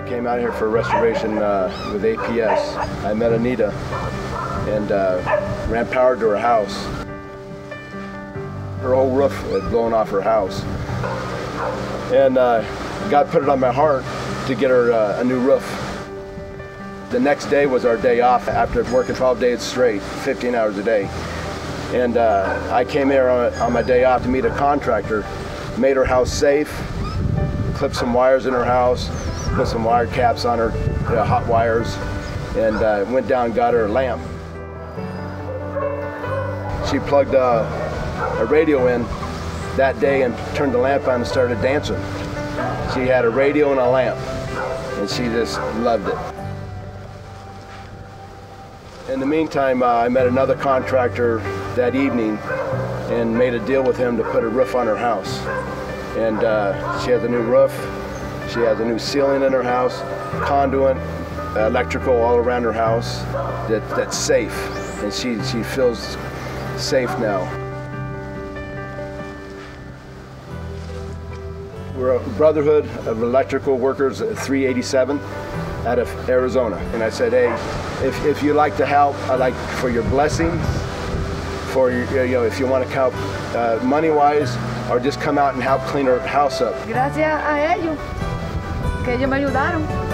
Came out here for restoration with APS. I met Anita and ran power to her house. Her whole roof had blown off her house. And God put it on my heart to get her a new roof. The next day was our day off after working 12 days straight, 15 hours a day. And I came here on my day off to meet a contractor, made her house safe, clipped some wires in her house, put some wire caps on her, hot wires, and went down and got her a lamp. She plugged a radio in that day and turned the lamp on and started dancing. She had a radio and a lamp, and she just loved it. In the meantime, I met another contractor that evening and made a deal with him to put a roof on her house. And she has a new roof. She has a new ceiling in her house, conduit, electrical all around her house that's safe, and she feels safe now. We're a brotherhood of electrical workers at 387 out of Arizona. And I said, hey, if you like to help, I'd like for your blessings, for your, if you want to help money-wise, or just come out and help clean her house up. Gracias a ellos, que ellos me ayudaron.